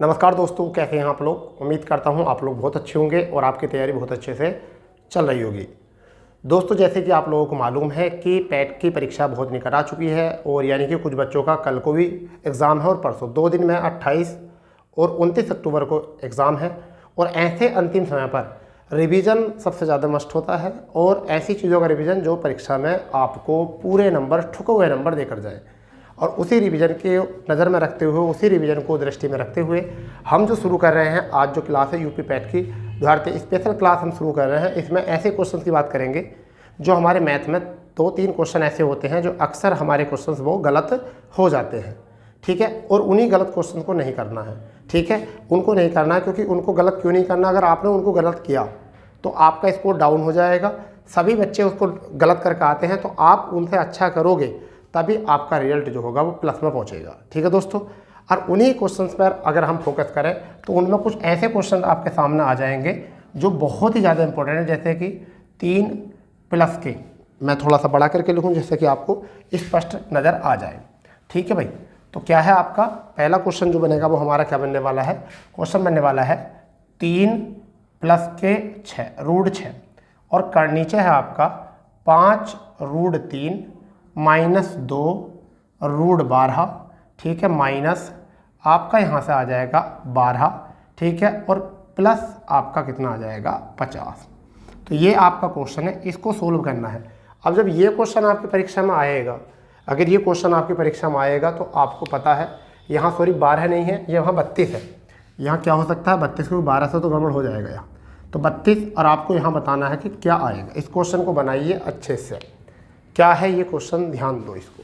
नमस्कार दोस्तों, कैसे हैं आप लोग। उम्मीद करता हूं आप लोग बहुत अच्छे होंगे और आपकी तैयारी बहुत अच्छे से चल रही होगी। दोस्तों, जैसे कि आप लोगों को मालूम है कि पैट की परीक्षा बहुत निकट आ चुकी है और यानी कि कुछ बच्चों का कल को भी एग्ज़ाम है और परसों 2 दिन में 28 और 29 अक्टूबर को एग्ज़ाम है। और ऐसे अंतिम समय पर रिवीजन सबसे ज़्यादा मस्ट होता है और ऐसी चीज़ों का रिवीजन जो परीक्षा में आपको पूरे नंबर, ठुके हुए नंबर देकर जाए। और उसी रिवीजन के नज़र में रखते हुए, उसी रिवीजन को दृष्टि में रखते हुए हम जो शुरू कर रहे हैं आज जो क्लास है यूपी पैट की 2023 स्पेशल क्लास हम शुरू कर रहे हैं। इसमें ऐसे क्वेश्चन की बात करेंगे जो हमारे मैथ में 2-3 क्वेश्चन ऐसे होते हैं जो अक्सर हमारे क्वेश्चन वो गलत हो जाते हैं, ठीक है। और उन्हीं गलत क्वेश्चन को नहीं करना है, ठीक है। उनको नहीं करना है, क्योंकि उनको गलत क्यों नहीं करना, अगर आपने उनको गलत किया तो आपका स्कोर डाउन हो जाएगा। सभी बच्चे उसको गलत करके आते हैं, तो आप उनसे अच्छा करोगे तभी आपका रिजल्ट जो होगा वो प्लस में पहुंचेगा, ठीक है दोस्तों। और उन्हीं क्वेश्चंस पर अगर हम फोकस करें तो उनमें कुछ ऐसे क्वेश्चन आपके सामने आ जाएंगे जो बहुत ही ज़्यादा इंपॉर्टेंट है, जैसे कि 3 प्लस के, मैं थोड़ा सा बड़ा करके लिखूँ जिससे कि आपको स्पष्ट नज़र आ जाए, ठीक है भाई। तो क्या है आपका पहला क्वेश्चन जो बनेगा वो हमारा क्या बनने वाला है, क्वेश्चन बनने वाला है 3 प्लस के 6 रूट 6 और नीचे है आपका 5 रूट 3 माइनस 2 रूट 12, ठीक है, माइनस आपका यहाँ से आ जाएगा 12, ठीक है, और प्लस आपका कितना आ जाएगा 50। तो ये आपका क्वेश्चन है, इसको सोल्व करना है। अब जब ये क्वेश्चन आपकी परीक्षा में आएगा, अगर ये क्वेश्चन आपकी परीक्षा में आएगा तो आपको पता है यहाँ सॉरी 12 नहीं है, ये वहाँ 32 है। यहाँ क्या हो सकता है 32, क्योंकि 12 से तो गड़बड़ हो जाएगा यहाँ, तो 32। और आपको यहाँ बताना है कि क्या आएगा। इस क्वेश्चन को बनाइए अच्छे से, क्या है ये क्वेश्चन, ध्यान दो इसको,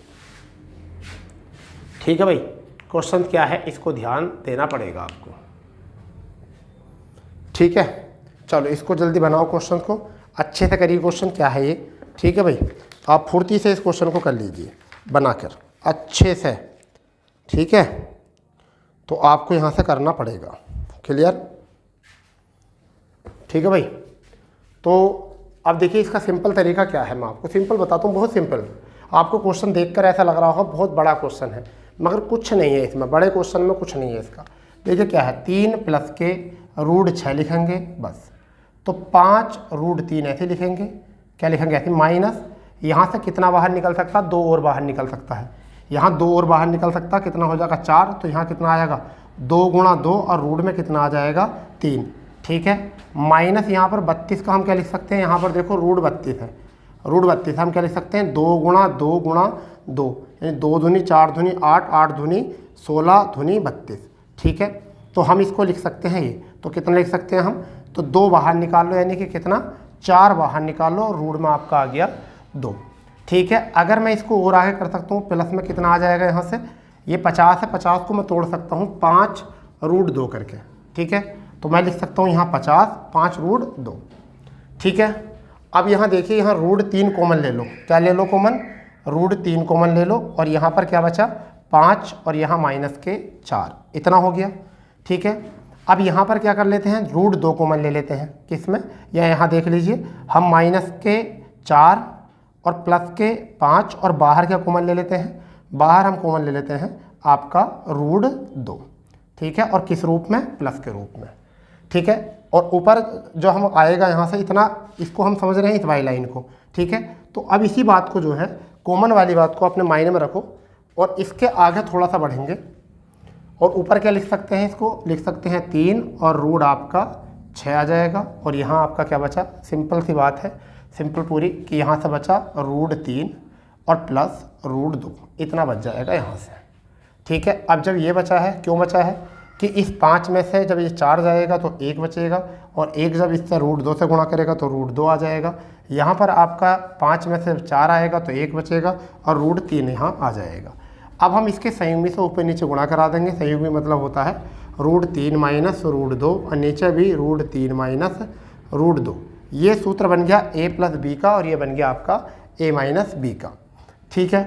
ठीक है भाई। क्वेश्चन क्या है इसको ध्यान देना पड़ेगा आपको, ठीक है। चलो इसको जल्दी बनाओ, क्वेश्चन को अच्छे से करिए। क्वेश्चन क्या है ये, ठीक है भाई। आप फुर्ती से इस क्वेश्चन को कर लीजिए बनाकर अच्छे से, ठीक है। तो आपको यहाँ से करना पड़ेगा, क्लियर, ठीक है भाई। तो अब देखिए इसका सिंपल तरीका क्या है, मैं आपको सिंपल बताता हूँ, बहुत सिंपल। आपको क्वेश्चन देखकर ऐसा लग रहा होगा बहुत बड़ा क्वेश्चन है, मगर कुछ नहीं है इसमें, बड़े क्वेश्चन में कुछ नहीं है इसका। देखिए क्या है, 3 प्लस के रूट 6 लिखेंगे बस, तो 5 रूट 3 ऐसे लिखेंगे, क्या लिखेंगे ऐसे, माइनस यहाँ से कितना बाहर निकल सकता है, 2 और बाहर निकल सकता है, यहाँ 2 और बाहर निकल सकता है, कितना हो जाएगा 4, तो यहाँ कितना आएगा 2 गुणा 2 और रूट में कितना आ जाएगा 3, ठीक है। माइनस यहाँ पर 32 का हम क्या लिख सकते हैं, यहाँ पर देखो रूट 32 है, रूट 32 हम क्या लिख सकते हैं 2 गुणा 2 गुणा 2, यानी 2 दूनी 4 दूनी 8, 8 दूनी 16 दूनी 32, ठीक है। तो हम इसको लिख सकते हैं ये, तो कितना लिख सकते हैं हम, तो 2 बाहर निकाल लो, यानी कि कितना 4 बाहर निकाल लो, रूट में आपका आ गया 2, ठीक है। अगर मैं इसको और आगे कर सकता हूँ, प्लस में कितना आ जाएगा यहाँ से, ये 50 है, 50 को मैं तोड़ सकता हूँ 5 रूट 2 करके, ठीक है। तो मैं लिख सकता हूँ यहाँ 50, 5 रूट 2, ठीक है। अब यहाँ देखिए, यहाँ रूट 3 कॉमन ले लो, क्या ले लो कॉमन, रूट 3 कॉमन ले लो, और यहाँ पर क्या बचा 5 और यहाँ माइनस के 4, इतना हो गया, ठीक है। अब यहाँ पर क्या कर लेते हैं, रूट 2 कॉमन ले लेते हैं, किसमें, या यहाँ देख लीजिए, हम माइनस के 4 और प्लस के 5 और बाहर क्या कॉमन ले लेते हैं, बाहर हम कॉमन ले लेते हैं आपका रूट 2, ठीक है। और किस रूप में, प्लस के रूप में, ठीक है। और ऊपर जो हम आएगा यहाँ से इतना, इसको हम समझ रहे हैं इस वाई लाइन को, ठीक है। तो अब इसी बात को जो है कॉमन वाली बात को अपने मायने में रखो और इसके आगे थोड़ा सा बढ़ेंगे और ऊपर क्या लिख सकते हैं, इसको लिख सकते हैं 3 और रूट आपका 6 आ जाएगा। और यहाँ आपका क्या बचा, सिंपल सी बात है, सिंपल पूरी, कि यहाँ से बचा रूट 3 और प्लस रूट 2, इतना बच जाएगा यहाँ से, ठीक है। अब जब ये बचा है, क्यों बचा है कि इस 5 में से जब ये 4 जाएगा तो 1 बचेगा, और 1 जब इससे रूट 2 से गुणा करेगा तो रूट 2 आ जाएगा। यहाँ पर आपका 5 में से 4 आएगा तो 1 बचेगा और रूट 3 यहाँ आ जाएगा। अब हम इसके संयुग्मी से ऊपर नीचे गुणा करा देंगे। संयुग्मी मतलब होता है रूट 3 माइनस रूट 2 और नीचे भी रूट 3 माइनस रूट 2। ये सूत्र बन गया a प्लस बी का और ये बन गया आपका a माइनस बी का, ठीक है।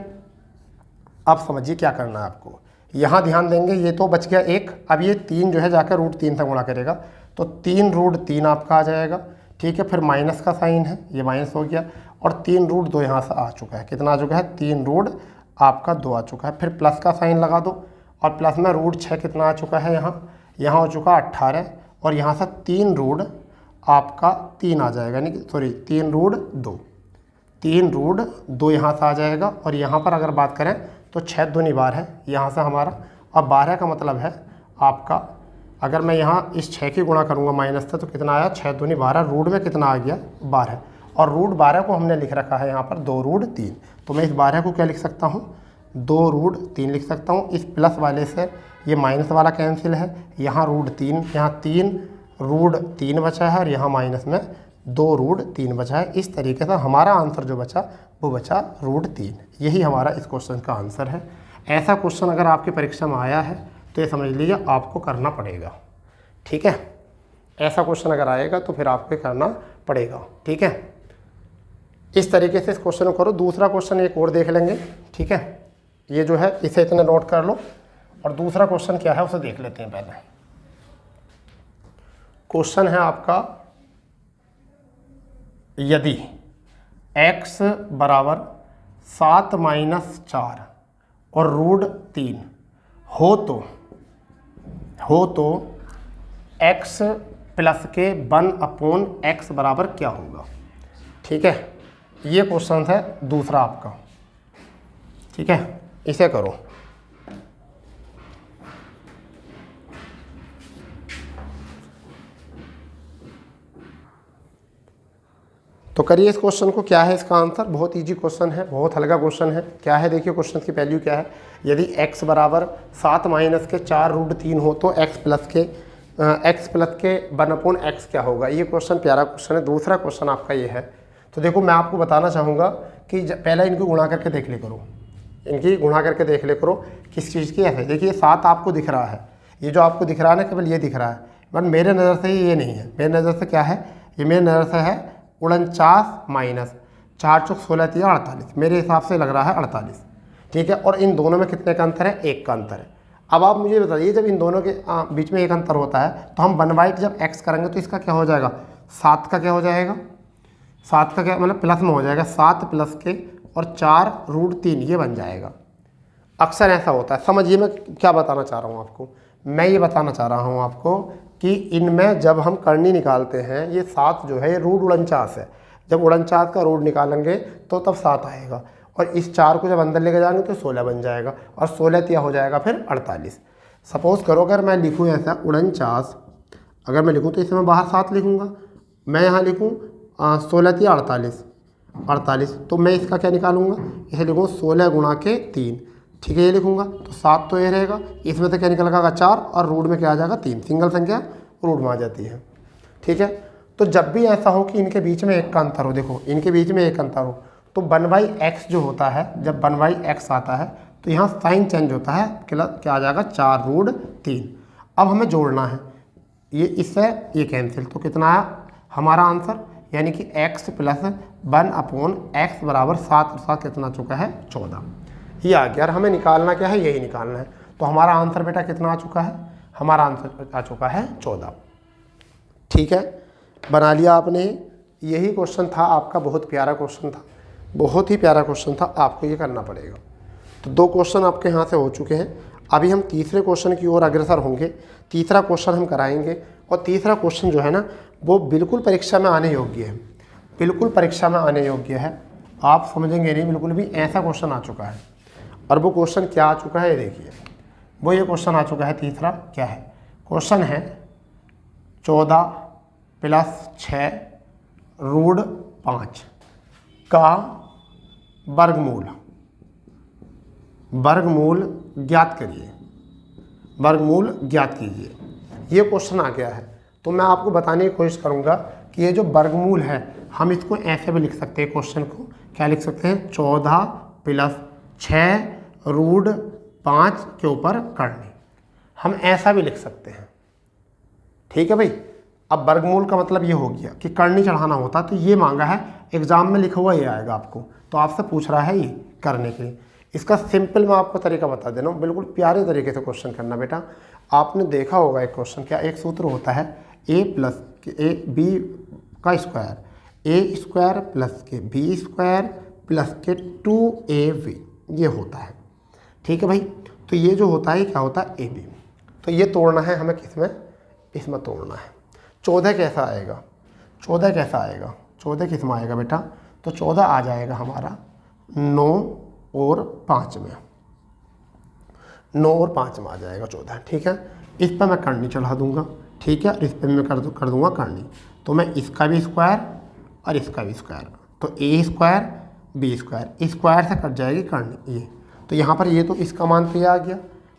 अब समझिए क्या करना है आपको, यहाँ ध्यान देंगे, ये तो बच गया 1। अब ये 3 जो है जाकर रूट 3 से गुणा करेगा तो 3 रूट 3 आपका आ जाएगा, ठीक है। फिर माइनस का साइन है, ये माइनस हो गया, और 3 रूट 2 यहाँ से आ चुका है, कितना आ चुका है 3 रूट आपका 2 आ चुका है। फिर प्लस का साइन लगा दो और प्लस में रूट 6 कितना आ चुका है यहाँ, यहाँ हो चुका 18 और यहाँ से 3 रूट आपका 3 आ जाएगा, यानी कि सॉरी 3 रूट 2, 3 रूट 2 यहाँ से आ जाएगा। और यहाँ पर अगर बात करें तो 6 दूनी 12 है यहाँ से हमारा। अब 12 का मतलब है आपका, अगर मैं यहाँ इस 6 की गुणा करूँगा माइनस से तो कितना आया, 6 दूनी 12, रूट में कितना आ गया 12, और रूट 12 को हमने लिख रखा है यहाँ पर 2 रूट 3। तो मैं इस 12 को क्या लिख सकता हूँ, 2 रूट 3 लिख सकता हूँ। इस प्लस वाले से ये माइनस वाला कैंसिल है, यहाँ रूट 3, यहाँ 3 रूट 3 बचा है और यहाँ माइनस में 2 रूट 3 बचा है। इस तरीके से हमारा आंसर जो बचा वो बचा रूट 3। यही हमारा इस क्वेश्चन का आंसर है। ऐसा क्वेश्चन अगर आपकी परीक्षा में आया है तो ये समझ लीजिए आपको करना पड़ेगा, ठीक है। ऐसा क्वेश्चन अगर आएगा तो फिर आपको करना पड़ेगा, ठीक है। इस तरीके से इस क्वेश्चन को करो। दूसरा क्वेश्चन एक और देख लेंगे, ठीक है। ये जो है इसे इतने नोट कर लो, और दूसरा क्वेश्चन क्या है उसे देख लेते हैं। पहले क्वेश्चन है आपका, यदि x बराबर 7 माइनस 4 और रूट 3 हो तो x प्लस के 1/x बराबर क्या होगा, ठीक है। ये क्वेश्चन है दूसरा आपका, ठीक है। इसे करो। तो करिए इस क्वेश्चन को। क्या है इसका आंसर, बहुत इजी क्वेश्चन है, बहुत हल्का क्वेश्चन है। क्या है देखिए, क्वेश्चन की वैल्यू क्या है, यदि x बराबर 7 माइनस के 4 रूट 3 हो तो x प्लस के 1/x क्या होगा। ये क्वेश्चन प्यारा क्वेश्चन है। दूसरा क्वेश्चन आपका ये है। तो देखो मैं आपको बताना चाहूँगा कि पहले इनको गुणा करके देख ले करो, इनकी गुणा करके देख ले करो किस चीज़ की है। देखिए 7 आपको दिख रहा है, ये जो आपको दिख रहा है ना केवल ये दिख रहा है, बट मेरे नज़र से ये नहीं है। मेरे नज़र से क्या है, ये मेरे नज़र से है 49 माइनस 4 चौक 16 3 48, मेरे हिसाब से लग रहा है 48, ठीक है। और इन दोनों में कितने का अंतर है, 1 का अंतर है। अब आप मुझे बताइए, जब इन दोनों के बीच में 1 अंतर होता है तो हम 1/, जब x करेंगे तो इसका क्या हो जाएगा, 7 का क्या हो जाएगा, 7 का क्या मतलब प्लस में हो जाएगा, 7 प्लस के और 4 रूट 3 ये बन जाएगा। अक्सर ऐसा होता है। समझिए मैं क्या बताना चाह रहा हूँ आपको, मैं ये बताना चाह रहा हूँ आपको कि इनमें जब हम करनी निकालते हैं, ये 7 जो है ये रूट 49 है। जब 49 का रूट निकालेंगे तो तब 7 आएगा, और इस 4 को जब अंदर लेके जाएंगे तो 16 बन जाएगा, और 16 तिया हो जाएगा फिर 48। सपोज़ करो अगर मैं लिखूँ ऐसा 49, अगर मैं लिखूँ तो इसे मैं बाहर 7 लिखूँगा, मैं यहाँ लिखूँ 16 तिया 48, तो मैं इसका क्या निकालूंगा, इसे लिखूँ 16 गुणा के 3, ठीक है। ये लिखूंगा तो 7 तो ये रहेगा, इसमें से क्या निकलेगा 4, और रूट में क्या आ जाएगा 3, सिंगल संख्या रूट में आ जाती है, ठीक है। तो जब भी ऐसा हो कि इनके बीच में 1 का अंतर हो, देखो इनके बीच में 1 अंतर हो, तो 1/x जो होता है, जब 1/x आता है तो यहाँ साइन चेंज होता है, क्या आ जाएगा 4 रूट 3। अब हमें जोड़ना है, ये इससे ये कैंसिल, तो कितना आया हमारा आंसर, यानी कि x प्लस 1/x बराबर 7 और 7 कितना चुका है 14, ये आ गया। और हमें निकालना क्या है, यही निकालना है। तो हमारा आंसर बेटा कितना आ चुका है, हमारा आंसर आ चुका है 14, ठीक है। बना लिया आपने। यही क्वेश्चन था आपका, बहुत प्यारा क्वेश्चन था, बहुत ही प्यारा क्वेश्चन था, आपको ये करना पड़ेगा। तो 2 क्वेश्चन आपके यहाँ से हो चुके हैं। अभी हम तीसरे क्वेश्चन की ओर अग्रसर होंगे, तीसरा क्वेश्चन हम कराएंगे। और तीसरा क्वेश्चन जो है ना वो बिल्कुल परीक्षा में आने योग्य है, बिल्कुल परीक्षा में आने योग्य है, आप समझेंगे नहीं बिल्कुल भी, ऐसा क्वेश्चन आ चुका है। और वो क्वेश्चन क्या आ चुका है ये देखिए, वो ये क्वेश्चन आ चुका है तीसरा। क्या है क्वेश्चन है, 14 प्लस 6 रूट 5 का वर्गमूल ज्ञात करिए, वर्गमूल ज्ञात कीजिए। ये क्वेश्चन आ गया है। तो मैं आपको बताने की कोशिश करूँगा कि ये जो वर्गमूल है हम इसको ऐसे भी लिख सकते हैं, क्वेश्चन को क्या लिख सकते हैं, 14 प्लस 6 रूट 5 के ऊपर करनी, हम ऐसा भी लिख सकते हैं, ठीक है भाई। अब वर्गमूल का मतलब ये हो गया कि करनी चढ़ाना होता, तो ये मांगा है एग्जाम में, लिखा हुआ ये आएगा आपको, तो आपसे पूछ रहा है ये करने के लिए। इसका सिंपल मैं आपको तरीका बता दे रहा हूँ, बिल्कुल प्यारे तरीके से क्वेश्चन करना बेटा। आपने देखा होगा एक क्वेश्चन, क्या एक सूत्र होता है a प्लस के b का स्क्वायर, a स्क्वायर प्लस के b स्क्वायर प्लस के 2ab, ये होता है, ठीक है भाई। तो ये जो होता है क्या होता है ab। तो ये तोड़ना है हमें, किसमें, इसमें तोड़ना है। 14 कैसा आएगा, 14 कैसा आएगा, 14 किस में आएगा बेटा, तो 14 आ जाएगा हमारा 9 और 5 में, 9 और 5 में आ जाएगा 14। ठीक है, इस पर मैं करनी चढ़ा दूंगा। ठीक है, इस पर मैं कर दूंगा करनी। तो मैं इसका भी स्क्वायर और इसका भी स्क्वायर, तो ए स्क्वायर बी स्क्वायर, स्क्वायर से कट जाएगी करनी ये। तो यहाँ पर ये तो इसका मान तो ये आ गया,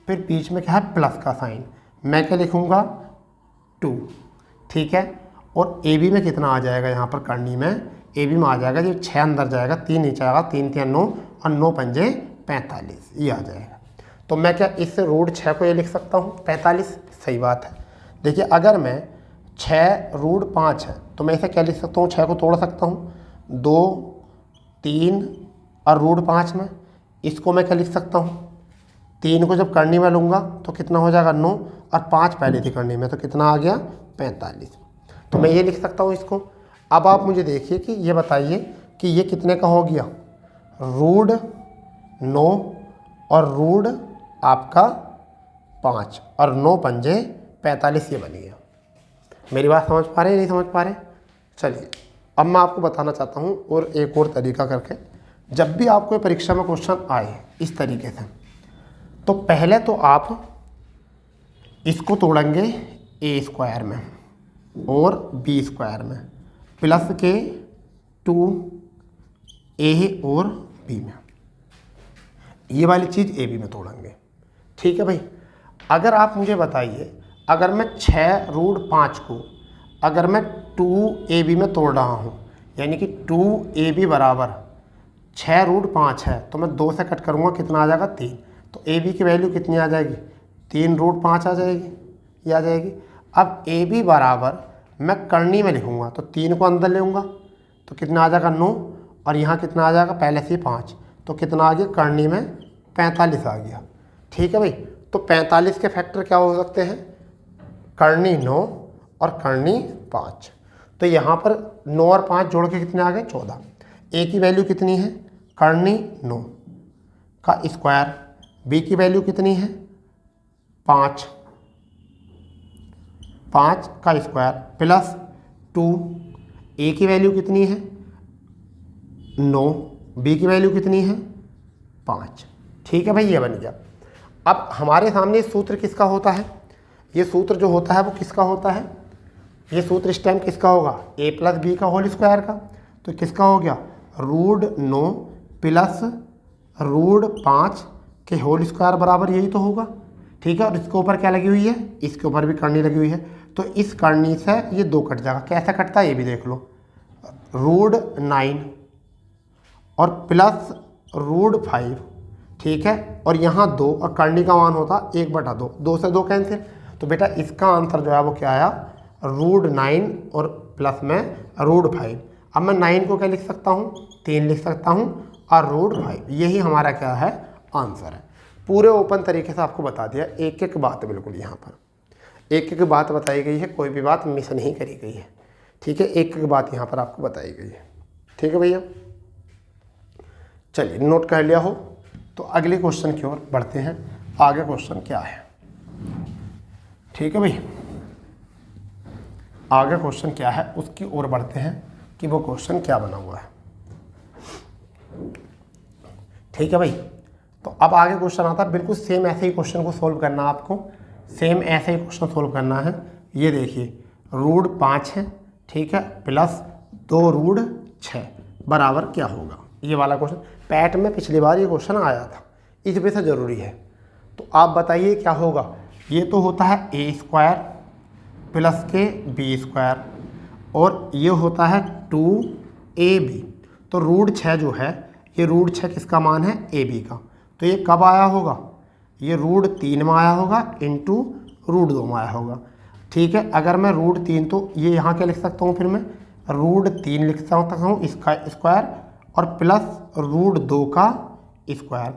फिर बीच में क्या है प्लस का साइन, मैं क्या लिखूँगा 2। ठीक है, और ए बी में कितना आ जाएगा यहाँ पर करनी में, ए बी में आ जाएगा, ये 6 अंदर जाएगा, 3 नीचे आएगा, 3 3 9 और 9 पंजे 45, ये आ जाएगा। तो मैं क्या इस रूट 6 को ये लिख सकता हूँ 45, सही बात है। देखिए अगर मैं 6 रूट 5 है तो मैं इसे क्या लिख सकता हूँ, 6 को तोड़ सकता हूँ, 2 3 और रूट 5 में, इसको मैं क्या लिख सकता हूँ, 3 को जब करनी में लूँगा तो कितना हो जाएगा 9 और 5 पहले थी करनी में, तो कितना आ गया 45। तो मैं ये लिख सकता हूँ इसको। अब आप मुझे देखिए कि ये बताइए कि ये कितने का हो गया, रूट 9 और रूट आपका 5 और 9 पंजे 45, ये बन गया। मेरी बात समझ पा रहे हैं, नहीं समझ पा रहे? चलिए अब मैं आपको बताना चाहता हूँ और एक और तरीका करके। जब भी आपको परीक्षा में क्वेश्चन आए इस तरीके से, तो पहले तो आप इसको तोड़ेंगे ए स्क्वायर में और बी स्क्वायर में, प्लस के 2 ए और बी में, ये वाली चीज़ ए बी में तोड़ेंगे। ठीक है भाई, अगर आप मुझे बताइए, अगर मैं 6 रूट 5 को अगर मैं 2ab में तोड़ रहा हूँ, यानी कि 2ab बराबर 6 रूट 5 है, तो मैं 2 से कट करूँगा, कितना आ जाएगा 3। तो ab की वैल्यू कितनी आ जाएगी, 3 रूट 5 आ जाएगी, ये आ जाएगी। अब ab बराबर मैं करनी में लिखूँगा, तो 3 को अंदर ले लूँगा, तो कितना आ जाएगा 9 और यहाँ कितना आ जाएगा पहले से 5, तो कितना आ गया करनी में 45 आ गया। ठीक है भाई, तो 45 के फैक्टर क्या हो सकते हैं, करनी 9 और करनी 5। तो यहाँ पर 9 और 5 जोड़ के कितने आ गए 14। ए की वैल्यू कितनी है, करनी 9 का स्क्वायर, बी की वैल्यू कितनी है 5 का स्क्वायर प्लस 2, ए की वैल्यू कितनी है 9, बी की वैल्यू कितनी है 5। ठीक है भाई, ये बन गया। अब हमारे सामने सूत्र किसका होता है, ये सूत्र जो होता है वो किसका होता है, ये सूत्र इस टाइम किसका होगा, a प्लस बी का होल स्क्वायर का। तो किसका हो गया, रूट 9 प्लस रूट 5 के होल स्क्वायर बराबर यही तो होगा। ठीक है, और इसके ऊपर क्या लगी हुई है, इसके ऊपर भी करनी लगी हुई है, तो इस करनी से ये 2 कट जाएगा। कैसे कटता है ये भी देख लो, रूट 9 और प्लस रूट 5। ठीक है, और यहाँ 2 और करनी का मान होता 1/2, 2 से 2 कैंसिल। तो बेटा इसका आंसर जो है वो क्या आया, रूट 9 और प्लस में रूट 5। अब मैं 9 को क्या लिख सकता हूँ, 3 लिख सकता हूँ और रूट 5, यही हमारा क्या है आंसर है। पूरे ओपन तरीके से आपको बता दिया, एक एक बात बिल्कुल यहाँ पर एक एक बात बताई गई है, कोई भी बात मिस नहीं करी गई है। ठीक है, एक एक बात यहाँ पर आपको बताई गई है। ठीक है भैया, चलिए नोट कर लिया हो तो अगले क्वेश्चन की ओर बढ़ते हैं। आगे क्वेश्चन क्या है, ठीक है भाई, आगे क्वेश्चन क्या है उसकी ओर बढ़ते हैं कि वो क्वेश्चन क्या बना हुआ है। ठीक है भाई, तो अब आगे क्वेश्चन आता है, बिल्कुल सेम ऐसे ही क्वेश्चन को सोल्व करना है आपको, सेम ऐसे ही क्वेश्चन सोल्व करना है। ये देखिए रूट 5 है, ठीक है, प्लस 2 रूट 6 बराबर क्या होगा, ये वाला क्वेश्चन पैट में पिछली बार ये क्वेश्चन आया था, इस वजह से ज़रूरी है। तो आप बताइए क्या होगा, ये तो होता है ए स्क्वायर प्लस के बी स्क्वायर और ये होता है 2ab। तो रूट 6 जो है, ये रूट 6 किसका मान है, ए बी का। तो ये कब आया होगा, ये रूट 3 में आया होगा इंटू रूट 2 में आया होगा। ठीक है, अगर मैं रूट 3, तो ये यहाँ क्या लिख सकता हूँ, फिर मैं रूट 3 लिख सकता हूँ इसका स्क्वायर और प्लस रूट 2 का स्क्वायर,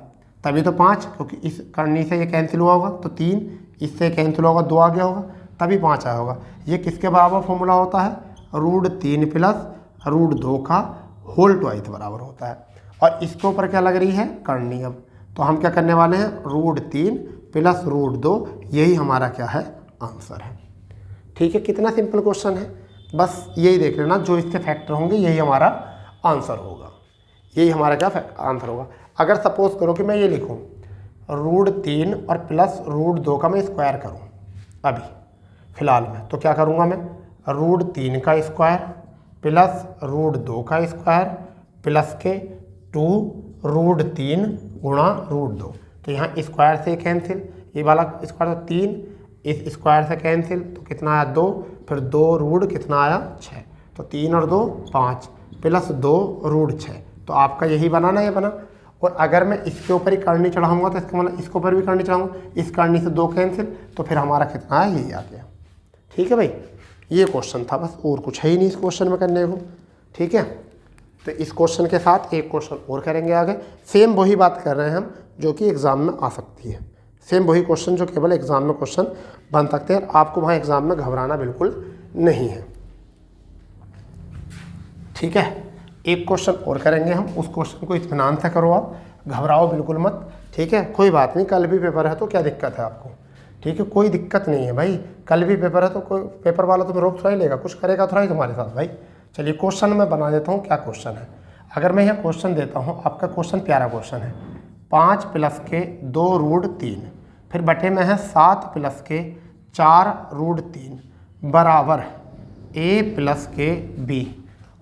तभी तो 5, क्योंकि इस करनी से ये कैंसिल हुआ होगा, तो 3 इससे कैंसिल होगा, 2 आ गया होगा, तभी 5 आया होगा। ये किसके बराबर फॉर्मूला होता है, रूट 3 प्लस रूट 2 का होल ट्वाइस बराबर होता है। और इसके ऊपर क्या लग रही है, करनी। अब तो हम क्या करने वाले हैं, रूट 3 प्लस √2, यही हमारा क्या है, आंसर है। ठीक है, कितना सिंपल क्वेश्चन है, बस यही देख लेना, जो इसके फैक्टर होंगे यही हमारा आंसर होगा, यही हमारा क्या आंसर होगा। अगर सपोज करो कि मैं ये लिखूं √3 और प्लस √2 का मैं स्क्वायर करूं अभी फिलहाल में, तो क्या करूंगा मैं, √3 का स्क्वायर प्लस √2 का स्क्वायर प्लस के 2 √3 गुणा √2, तो यहाँ स्क्वायर से कैंसिल, ये वाला स्क्वायर तो 3, इस स्क्वायर से कैंसिल, तो कितना आया 2, फिर 2 रूट कितना आया 6, तो 3 और 2 5 प्लस 2 √6, तो आपका यही बना ना, ये बना। और अगर मैं इसके ऊपर ही करनी चढ़ाऊँगा तो इसका मतलब इसके ऊपर भी करनी चढ़ाऊँगा, इस करनी से 2 कैंसिल, तो फिर हमारा कितना है, यही आ गया। ठीक है भाई, ये क्वेश्चन था बस, और कुछ है ही नहीं इस क्वेश्चन में करने को। ठीक है, तो इस क्वेश्चन के साथ एक क्वेश्चन और करेंगे आगे, सेम वही बात कर रहे हैं हम जो कि एग्ज़ाम में आ सकती है, सेम वही क्वेश्चन जो केवल एग्ज़ाम में क्वेश्चन बन सकते हैं, आपको वहाँ एग्ज़ाम में घबराना बिल्कुल नहीं है। ठीक है, एक क्वेश्चन और करेंगे हम, उस क्वेश्चन को इत्मीनान से करो, आप घबराओ बिल्कुल मत। ठीक है, कोई बात नहीं, कल भी पेपर है तो क्या दिक्कत है आपको। ठीक है, कोई दिक्कत नहीं है भाई, कल भी पेपर है तो कोई पेपर वाला तुम्हें रोक थोड़ा ही लेगा, कुछ करेगा थोड़ा ही तुम्हारे साथ भाई। चलिए क्वेश्चन मैं बना देता हूँ, क्या क्वेश्चन है। अगर मैं यहाँ क्वेश्चन देता हूँ, आपका क्वेश्चन प्यारा क्वेश्चन है, 5 प्लस के 2 √3 फिर बटे में है 7 प्लस के 4 √3 बराबर a प्लस के b,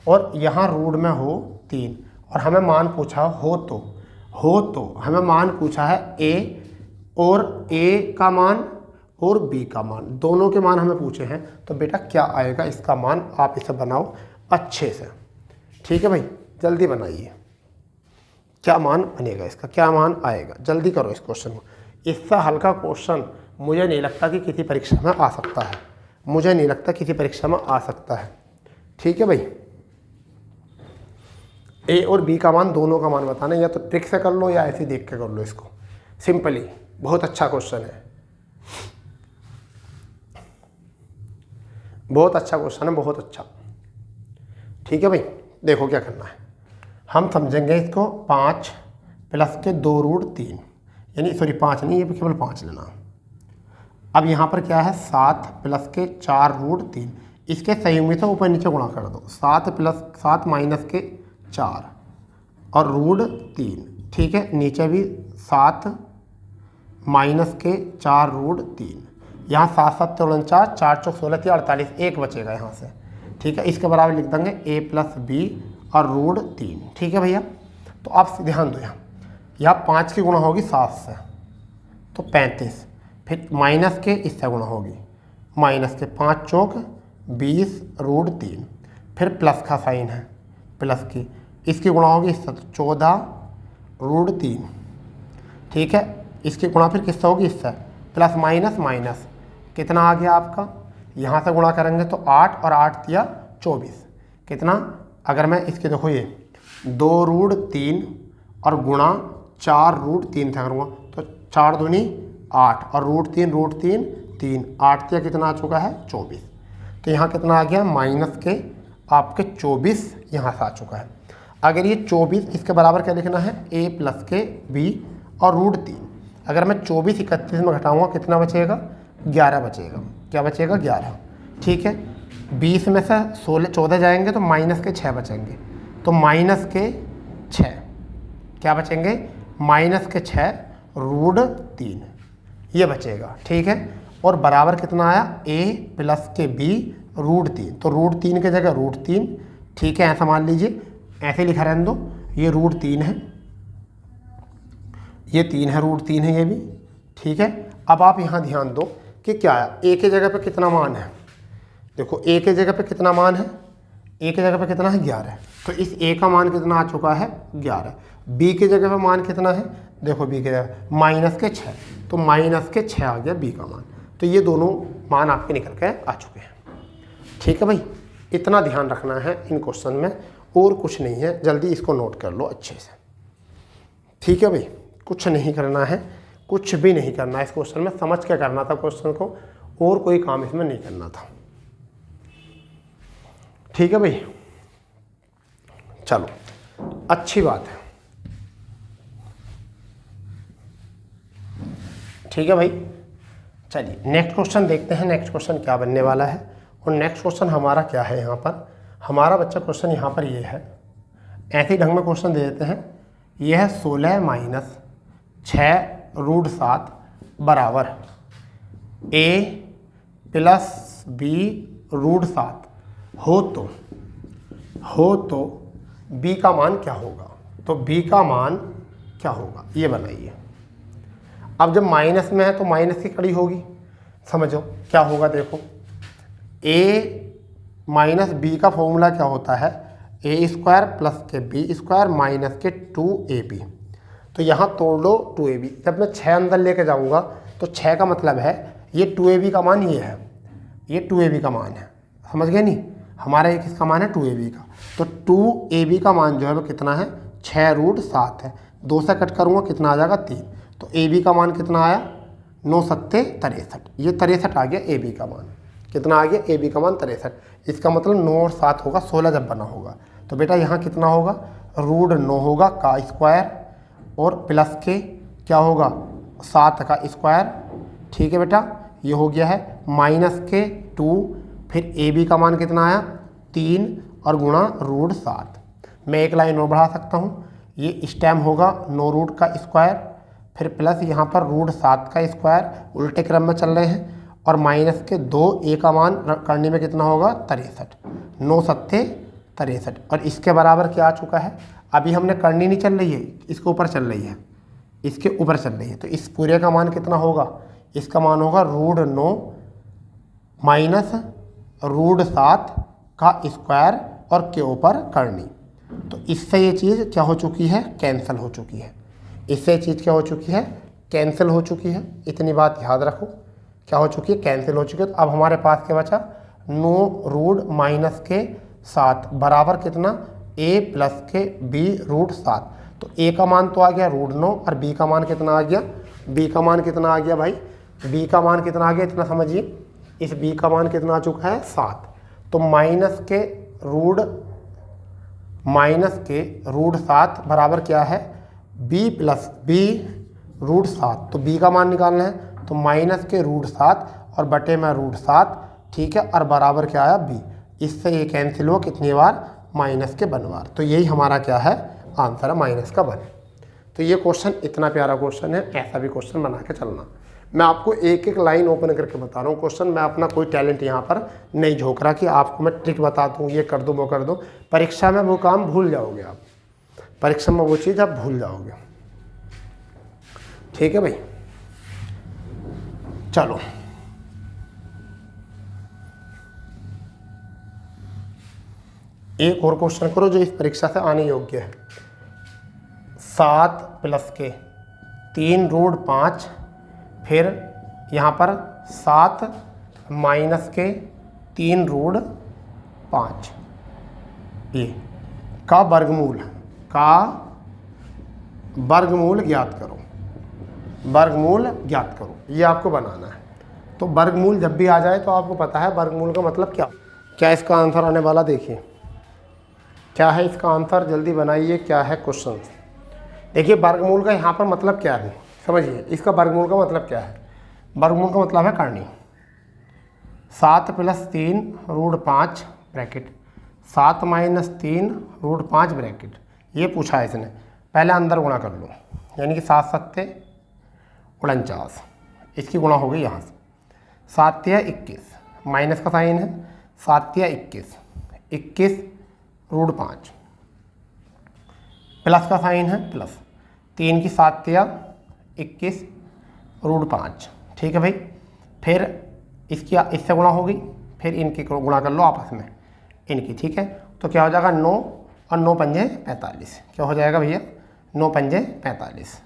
और यहाँ रूट में हो 3, और हमें मान पूछा हो तो हमें मान पूछा है a और a का मान और b का मान, दोनों के मान हमें पूछे हैं, तो बेटा क्या आएगा इसका मान, आप इसे बनाओ अच्छे से। ठीक है भाई, जल्दी बनाइए, क्या मान बनेगा इसका, क्या मान आएगा, जल्दी करो इस क्वेश्चन को। इससे हल्का क्वेश्चन मुझे नहीं लगता कि किसी परीक्षा में आ सकता है, मुझे नहीं लगता किसी परीक्षा में आ सकता है। ठीक है भाई, ए और बी का मान, दोनों का मान बताना, या तो ट्रिक से कर लो या ऐसे देख के कर लो इसको, सिंपली। बहुत अच्छा क्वेश्चन है, बहुत अच्छा क्वेश्चन है, बहुत अच्छा। ठीक है भाई, देखो क्या करना है, हम समझेंगे इसको 5 प्लस के 2 √3, यानी सॉरी 5 नहीं, ये केवल 5 लेना। अब यहाँ पर क्या है, 7 प्लस के 4 √3, इसके संयुग्मी से ऊपर नीचे गुणा कर दो, 7 माइनस के 4 और √3। ठीक है, नीचे भी 7 माइनस के 4 √3, यहाँ 7 7 4 4 चौक 16 48, एक बचेगा यहाँ से। ठीक है, इसके बराबर लिख देंगे a प्लस b और √3। ठीक है भैया, तो आप ध्यान दो, यहाँ 5 की गुणा होगी 7 से तो 35, फिर माइनस के इससे गुणा होगी, माइनस के 5 चौक 20 √3, फिर प्लस का साइन है, प्लस की इसकी गुणा होगी इससे, तो 14 √3। ठीक है, इसकी गुणा फिर किससे होगी, इससे, प्लस माइनस माइनस, कितना आ गया आपका, यहाँ से गुणा करेंगे तो 8 और 8 दिया 24, कितना, अगर मैं इसके देखो ये 2 √3 और गुणा 4 √3 से करूँगा तो 4 दूनी 8 और √3 3, 8 दिया कितना आ चुका है 24, तो यहाँ कितना आ गया माइनस के आपके 24 यहाँ से आ चुका है। अगर ये 24, इसके बराबर क्या लिखना है, a प्लस के b और √3, अगर मैं 24 31 में घटाऊंगा कितना बचेगा, 11 बचेगा, क्या बचेगा 11। ठीक है, 20 में से 14 जाएंगे तो माइनस के 6 बचेंगे, तो माइनस के 6 क्या बचेंगे, माइनस के 6 √3 ये बचेगा। ठीक है, और बराबर कितना आया, a प्लस के b √3, तो √3 की जगह √3। ठीक है, ऐसा मान लीजिए, ऐसे लिखा रहने दो, ये √3 है, ये 3 है, √3 है ये भी। ठीक है, अब आप यहाँ ध्यान दो कि क्या है, a की जगह पे कितना मान है, देखो a की जगह पे कितना मान है, a की जगह पे कितना है 11, तो इस a का मान कितना आ चुका है 11। b की जगह पे मान कितना है, देखो b की जगह माइनस के 6, तो माइनस के 6 आ गया b का मान, तो ये दोनों मान आपके निकल के आ चुके हैं। ठीक है भाई, इतना ध्यान रखना है इन क्वेश्चन में, और कुछ नहीं है, जल्दी इसको नोट कर लो अच्छे से। ठीक है भाई, कुछ नहीं करना है, कुछ भी नहीं करना है इस क्वेश्चन में, समझ के करना था क्वेश्चन को, और कोई काम इसमें नहीं करना था। ठीक है भाई, चलो अच्छी बात है। ठीक है भाई। चलिए नेक्स्ट क्वेश्चन देखते हैं, नेक्स्ट क्वेश्चन क्या बनने वाला है। और नेक्स्ट क्वेश्चन हमारा क्या है, यहाँ पर हमारा बच्चा क्वेश्चन यहाँ पर ये है, ऐसे ही ढंग में क्वेश्चन दे देते हैं। ये है 16 माइनस 6√7 बराबर a प्लस b√7 हो तो b का मान क्या होगा। तो b का मान क्या होगा ये बनाइए। अब जब माइनस में है तो माइनस की कड़ी होगी, समझो क्या होगा। देखो a माइनस बी का फॉर्मूला क्या होता है, a² प्लस के b² माइनस के 2ab। तो यहाँ तोड़ लो 2ab। जब मैं 6 अंदर लेके जाऊँगा तो 6 का मतलब है ये 2ab का मान ये है, ये 2ab का मान है, समझ गए नहीं। हमारा एक इसका मान है 2ab का, तो 2ab का मान जो है वो कितना है 6√7 है। 2 से कट करूँगा कितना आ जाएगा 3। तो ab का मान कितना आया 9 सत्ते 63। ये 63 आ गया ab का मान। कितना आ गया ab का मान 63। इसका मतलब 9 और 7 होगा 16 जब बना होगा। तो बेटा यहाँ कितना होगा √9 होगा का स्क्वायर और प्लस के क्या होगा 7 का स्क्वायर। ठीक है बेटा, ये हो गया है माइनस के 2, फिर ab का मान कितना आया 3 और गुणा √7। मैं एक लाइन और बढ़ा सकता हूँ, ये इस टाइम होगा 9 का स्क्वायर, फिर प्लस यहाँ पर √7 का स्क्वायर, उल्टे क्रम में चल रहे हैं, और माइनस के 2a का मान करने में कितना होगा 63। 9 सत्ते 63। और इसके बराबर क्या आ चुका है, अभी हमने करनी नहीं चल रही है, इसके ऊपर चल रही है, इसके ऊपर चल रही है। तो इस पूरे का मान कितना होगा, इसका मान होगा √9 माइनस √7 का स्क्वायर और के ऊपर करनी। तो इससे ये चीज़ क्या हो चुकी है कैंसिल हो चुकी है, इससे ये चीज़ क्या हो चुकी है कैंसिल हो चुकी है। इतनी बात याद रखो, क्या हो चुकी है कैंसिल हो चुकी है। तो अब हमारे पास क्या बचा 9 माइनस के 7 बराबर कितना a प्लस के b√7। तो a का मान तो आ गया √9 और b का मान कितना आ गया, b का मान कितना आ गया भाई, b का मान कितना आ गया इतना समझिए। इस b का मान कितना आ चुका है 7। तो माइनस के √7 बराबर क्या है b प्लस b√7। तो b का मान निकालना है, तो माइनस के √7 और बटे में √7। ठीक है, और बराबर क्या आया b। इससे ये कैंसिल हुआ कितनी बार माइनस के 1 बार। तो यही हमारा क्या है आंसर है माइनस का 1। तो ये क्वेश्चन इतना प्यारा क्वेश्चन है, ऐसा भी क्वेश्चन बना के चलना। मैं आपको एक एक लाइन ओपन करके बता रहा हूँ क्वेश्चन। मैं अपना कोई टैलेंट यहाँ पर नहीं झोंक रहा कि आपको मैं ट्रिक बता दूँ ये कर दूँ वो कर दूँ। परीक्षा में वो काम भूल जाओगे आप, परीक्षा में वो चीज़ आप भूल जाओगे। ठीक है भाई, चलो एक और क्वेश्चन करो जो इस परीक्षा से आने योग्य है। 7 प्लस के 3√5, फिर यहाँ पर 7 माइनस के 3√5 ये का वर्गमूल ज्ञात करो, वर्गमूल ज्ञात करो, ये आपको बनाना है। तो वर्गमूल जब भी आ जाए तो आपको पता है वर्गमूल का मतलब क्या इसका आंसर आने वाला। देखिए क्या है इसका आंसर, जल्दी बनाइए क्या है क्वेश्चन। देखिए वर्गमूल का यहाँ पर मतलब क्या है समझिए, इसका वर्गमूल का मतलब क्या है। वर्गमूल का मतलब है करनी। 7 प्लस 3√5 ब्रैकेट, 7 माइनस 3√5 ब्रैकेट, ये पूछा है इसने। पहले अंदर गुणा कर लो, यानी कि 7 सत्ते 49, इसकी गुणा हो गई यहाँ से। 7 तिया 21, माइनस का साइन है, 7 तिया 21, 21√5, प्लस का साइन है प्लस, 3 की 7 तिया 21√5। ठीक है भाई, फिर इसकी इससे गुणा हो गई, फिर इनकी गुणा कर लो आपस में इनकी। ठीक है, तो क्या हो जाएगा 9 और 9 पंजे 45। क्या हो जाएगा भैया 9 पंजे 45,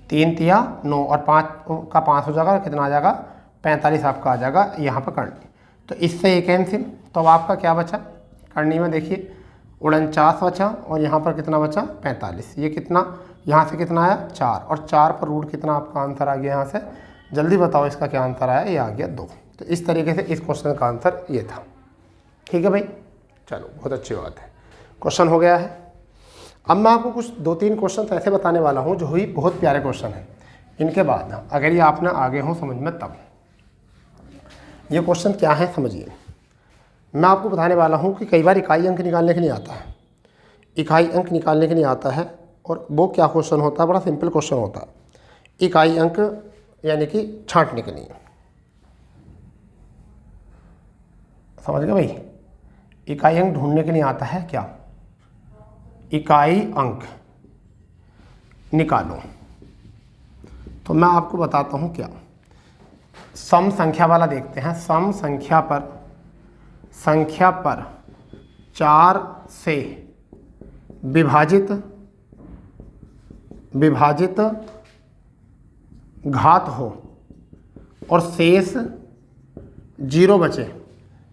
3 तिया 9 और 5 का 5 हो जाएगा, कितना आ जाएगा 45 आपका आ जाएगा यहाँ पर करनी। तो इससे ये कैंसिल, तो अब आपका क्या बचा करनी में, देखिए 49 बचा और यहाँ पर कितना बचा 45। ये कितना यहाँ से कितना आया 4, और 4 पर रूट कितना आपका आंसर आ गया यहाँ से, जल्दी बताओ इसका क्या आंसर आया। ये आ गया 2। तो इस तरीके से इस क्वेश्चन का आंसर ये था। ठीक है भाई, चलो बहुत अच्छी बात है, क्वेश्चन हो गया है। अब मैं आपको कुछ 2-3 क्वेश्चन ऐसे बताने वाला हूँ जो ही बहुत प्यारे क्वेश्चन हैं। इनके बाद ना अगर ये आप ना आगे हो समझ में तब। ये क्वेश्चन क्या है समझिए। मैं आपको बताने वाला हूँ कि कई बार इकाई अंक निकालने के लिए आता है, इकाई अंक निकालने के लिए आता है। और वो क्या क्वेश्चन होता है, बड़ा सिंपल क्वेश्चन होता है। इकाई अंक यानी कि छांटने के लिए, समझ गए भाई। इकाई अंक ढूंढने के लिए आता है क्या, इकाई अंक निकालो। तो मैं आपको बताता हूँ क्या, सम संख्या वाला देखते हैं। सम संख्या पर 4 से विभाजित घात हो और शेष 0 बचे,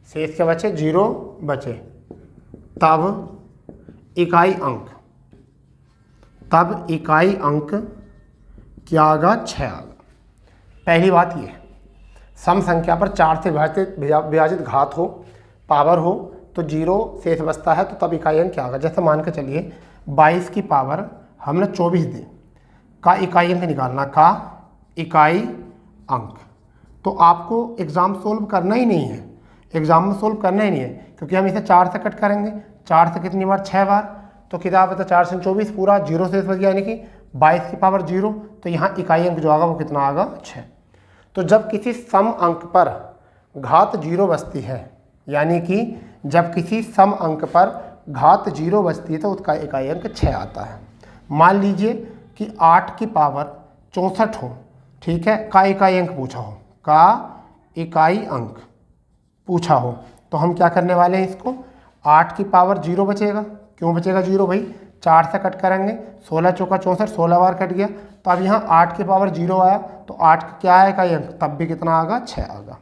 शेष क्या बचे, 0 बचे, तब इकाई अंक क्या आगा, 6 आगा। पहली बात ये, सम संख्या पर 4 से विभाजित घात हो, पावर हो, तो 0 शेष बचता है, तो तब इकाई अंक क्या आगा। जैसे मान के चलिए 22 की पावर हमने 24 दी, का इकाई अंक निकालना, का इकाई अंक। तो आपको एग्ज़ाम सोल्व करना ही नहीं है, एग्ज़ाम में सोल्व करना ही नहीं है, क्योंकि हम इसे 4 से कट करेंगे। 4 से कितनी बार, 6 बार, तो कितना बता, 4 से 24 पूरा 0 से बच गया, यानी कि 22 की पावर 0। तो यहाँ इकाई अंक जो आगा वो कितना आगा, 6। तो जब किसी सम अंक पर घात 0 बचती है, यानी कि जब किसी सम अंक पर घात 0 बचती है तो उसका इकाई अंक 6 आता है। मान लीजिए कि 8 की पावर 64 हो, ठीक है, का इकाई अंक पूछा हो, का इकाई अंक पूछा हो, तो हम क्या करने वाले हैं, इसको 8 की पावर 0 बचेगा। क्यों बचेगा 0 भाई, 4 से कट करेंगे, 16 चौका 64, 16 बार कट गया। तो अब यहाँ 8 की पावर 0 आया, तो 8 का क्या है इकाई अंक, तब भी कितना आगा, 6 आगा।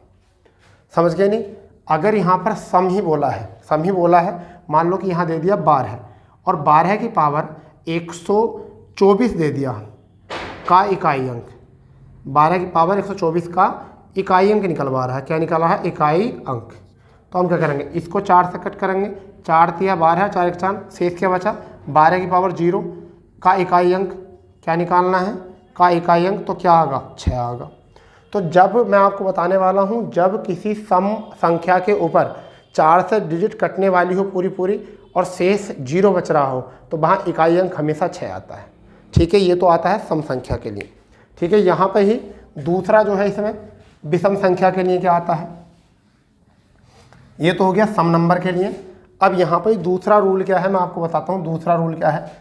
समझ गए नहीं। अगर यहाँ पर सम ही बोला है, मान लो कि यहाँ दे दिया 12 और 12 की पावर 124 दे दिया, का इकाई अंक, 12 की पावर 124 का इकाई अंक निकलवा रहा है। क्या निकला है, इकाई अंक। तो हम क्या करेंगे, इसको 4 से कट करेंगे, 4 तिया 12, 4 एक 4, शेष क्या बचा, 12 की पावर 0, का इकाई अंक क्या निकालना है, का इकाई अंक, तो क्या आगा, 6 आगा। तो जब मैं आपको बताने वाला हूँ, जब किसी सम संख्या के ऊपर 4 से डिजिट कटने वाली हो पूरी और शेष 0 बच रहा हो, तो वहाँ इकाई अंक हमेशा 6 आता है। ठीक है, ये तो आता है सम संख्या के लिए। ठीक है, यहाँ पर ही दूसरा जो है इसमें विषम संख्या के लिए क्या आता है, ये तो हो गया सम नंबर के लिए। अब यहाँ पर दूसरा रूल क्या है, मैं आपको बताता हूँ। दूसरा रूल क्या है,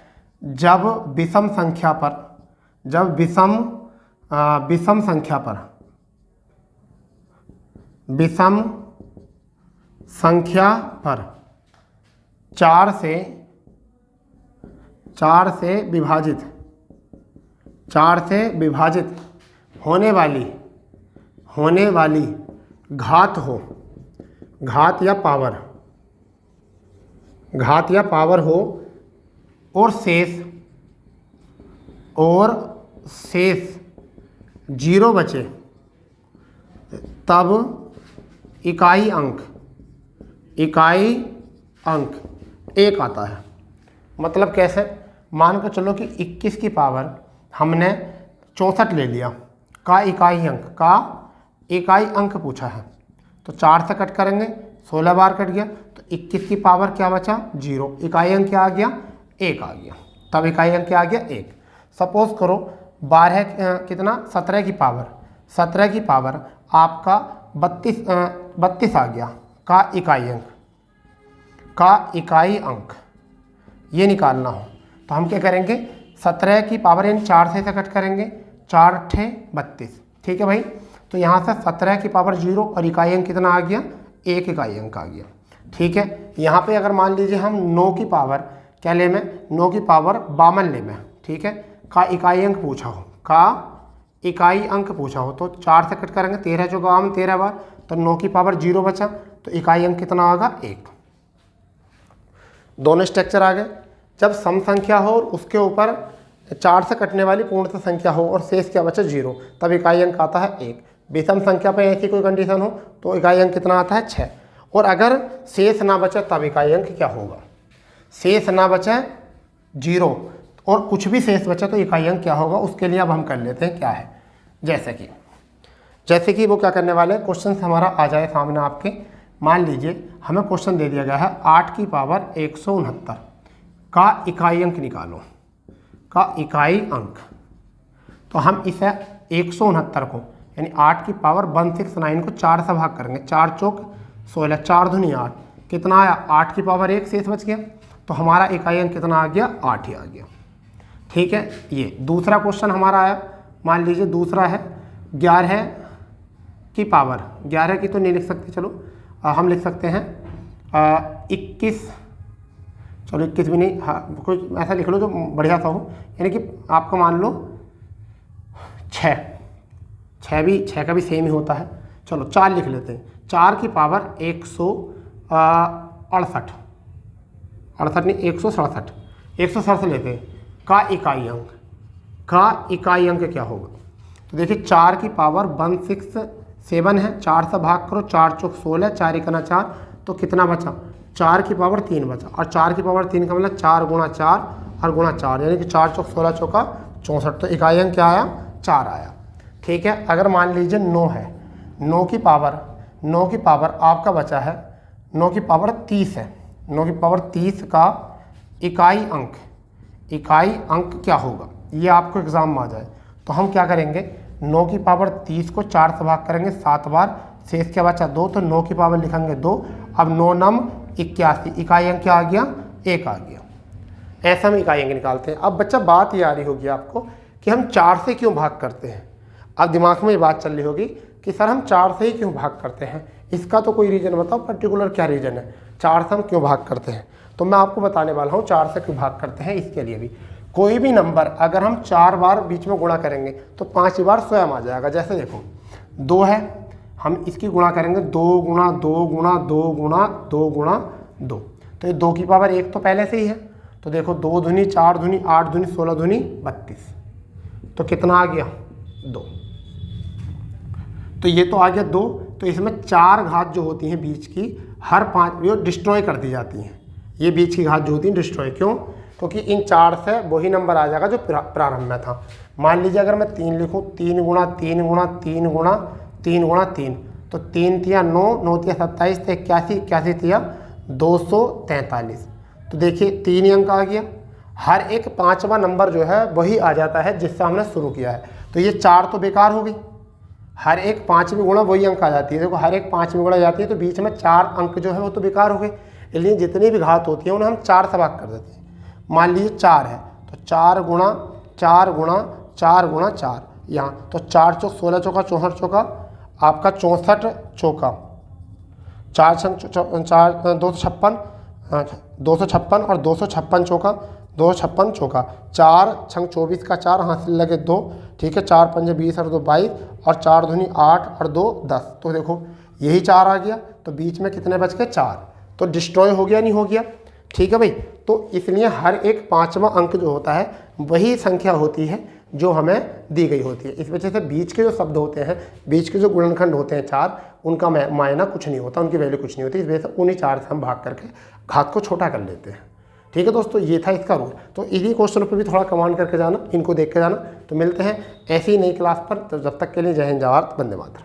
जब विषम संख्या पर 4 से विभाजित होने वाली घात हो, घात या पावर हो, और शेष 0 बचे, तब इकाई अंक 1 आता है। मतलब कैसे, मान कर चलो कि 21 की पावर हमने 64 ले लिया, का इकाई अंक पूछा है, तो 4 से कट करेंगे, 16 बार कट गया, तो 21 की पावर क्या बचा, 0, इकाई अंक क्या आ गया, 1 आ गया। तब इकाई अंक क्या आ गया, 1। सपोज करो 12 कितना, 17 की पावर आपका 32 आ गया, का इकाई अंक ये निकालना हो, तो हम क्या करेंगे, 17 की पावर इन 4 से कट करेंगे, 4 × 32। ठीक है भाई, तो यहाँ से 17 की पावर 0 और इकाई अंक कितना आ गया, 1 इकाई अंक आ गया। ठीक है, यहाँ पे अगर मान लीजिए हम 9 की पावर क्या ले में, 9 की पावर 52 ले में, ठीक है, का इकाई अंक पूछा हो, तो 4 से कट करेंगे, 13 चौका 52, 13 बार, तो 9 की पावर 0 बचा, तो इकाई अंक कितना आगा, 1। दोनों स्ट्रक्चर आ गए। जब सम संख्या हो और उसके ऊपर 4 से कटने वाली पूर्णतः संख्या हो और शेष क्या बचा, 0, तब इकाई अंक आता है 1। विषम संख्या पर ऐसी कोई कंडीशन हो तो इकाई अंक कितना आता है, 6। और अगर शेष ना बचे तब इकाई अंक क्या होगा, शेष ना बचे 0 और कुछ भी शेष बचा तो इकाई अंक क्या होगा, उसके लिए अब हम कर लेते हैं क्या है। जैसे कि वो क्या करने वाले हैं, क्वेश्चन हमारा आ जाए सामने आपके। मान लीजिए हमें क्वेश्चन दे दिया गया है 8 की पावर 169 का इकाई अंक निकालो, का इकाई अंक। तो हम इसे 169 को यानी 8 की पावर 169 को 4 से भाग करेंगे, 4 चौक 16, 4 दूनी 8, कितना आया 8 की पावर 1 शेष बच गया, तो हमारा इकाई अंक कितना आ गया, 8 ही आ गया। ठीक है, ये दूसरा क्वेश्चन हमारा आया। मान लीजिए दूसरा है 11 की पावर, 11 की तो नहीं लिख सकते, चलो हम लिख सकते हैं 21, चलो 21 भी नहीं, हाँ कुछ ऐसा लिख लो जो बढ़िया सा हो, यानी कि आपका मान लो 6 का भी सेम ही होता है। चलो 4 लिख लेते हैं, 4 की पावर 168 नहीं 167 लेते हैं, का इकाई अंक क्या होगा। तो देखिए 4 की पावर 167 है, 4 से भाग करो, 4 चौक 16, 4 एकना 4, तो कितना बचा, 4 की पावर 3 बचा, और 4 की पावर 3 का मतलब 4 गुणा 4 और गुणा 4, यानी कि 4 चौक 16 चौका 64, तो इकाई अंक क्या आया, 4 आया। ठीक है, अगर मान लीजिए 9 है, 9 की पावर आपका बचा है, 9 की पावर 30 है, 9 की पावर 30 का इकाई अंक क्या होगा, ये आपको एग्जाम में आ जाए। तो हम क्या करेंगे, 9 की पावर 30 को 4 से भाग करेंगे 7 बार, शेष क्या बचा 2, तो 9 की पावर लिखेंगे 2, अब 9 9 81, इकाई अंक क्या आ गया, 1 आ गया। ऐसा हम इकाई अंक निकालते हैं। अब बच्चा बात ये आ रही होगी आपको कि हम 4 से क्यों भाग करते हैं। अब दिमाग में ये बात चल रही होगी कि सर हम 4 से ही क्यों भाग करते हैं, इसका तो कोई रीज़न बताओ, पर्टिकुलर क्या रीज़न है, 4 से हम क्यों भाग करते हैं। तो मैं आपको बताने वाला हूँ 4 से क्यों भाग करते हैं। इसके लिए भी कोई भी नंबर अगर हम 4 बार बीच में गुणा करेंगे तो 5 बार स्वयं आ जाएगा। जैसे देखो 2 है, हम इसकी गुणा करेंगे 2 गुणा 2 गुणा 2 गुणा 2 गुणा 2, तो ये 2 की पावर 1 तो पहले से ही है, तो देखो 2 दूनी 4 दूनी 8 दूनी 16 दूनी 32, तो कितना आ गया 2, तो ये तो आ गया 2। तो इसमें 4 घात जो होती हैं बीच की, हर 5 ये डिस्ट्रॉय कर दी जाती हैं, ये बीच की घात जो होती है डिस्ट्रॉय, क्यों, क्योंकि इन 4 से वही नंबर आ जाएगा जो प्रारंभ में था। मान लीजिए अगर मैं 3 लिखूँ, 3 गुणा 3 गुणा 3 गुणा 3 गुणा 3, तो 3 तिया 9, 9 तिया 27, तो 81, 81 तिया 243, तो देखिए 3 ही अंक आ गया। हर एक 5वां नंबर जो है वही आ जाता है जिससे हमने शुरू किया है, तो ये 4 तो बेकार हो गई, हर एक 5वीं गुणा वही अंक आ जाती है। देखो हर एक 5वीं गुणा जाती है तो बीच में 4 अंक जो है वो तो बेकार हो गए, इसलिए जितनी भी घात होती है उन्हें हम 4 से भाग कर देते हैं। मान लीजिए 4 है तो 4 गुणा 4 गुणा 4 गुणा 4, यहाँ तो 4 चौक 16 चौका 64 चौका आपका 64 चौका, 4 256 और 256 चौका 256 चौका, 4 छंग 24 का 4, हाथ से लगे 2, ठीक है, 4 पंजे 20 और 2 22, और 4 दूनी 8 और 2 10, तो देखो यही 4 आ गया, तो बीच में कितने बच गए 4, तो डिस्ट्रॉय हो गया नहीं हो गया। ठीक है भाई, तो इसलिए हर एक 5वां अंक जो होता है वही संख्या होती है जो हमें दी गई होती है। इस वजह से बीच के जो शब्द होते हैं, बीच के जो गुणनखंड होते हैं 4, उनका मायना कुछ नहीं होता, उनकी वैल्यू कुछ नहीं होती, इस वजह से उन्हीं 4 से हम भाग करके घात को छोटा कर लेते हैं। ठीक है दोस्तों, ये था इसका रूल। तो इन्हीं क्वेश्चनों पर भी थोड़ा कमांड करके जाना, इनको देख के जाना। तो मिलते हैं ऐसी ही नई क्लास पर, तो जब तक के लिए जय हिंद, जय भारत, वंदे मातरम।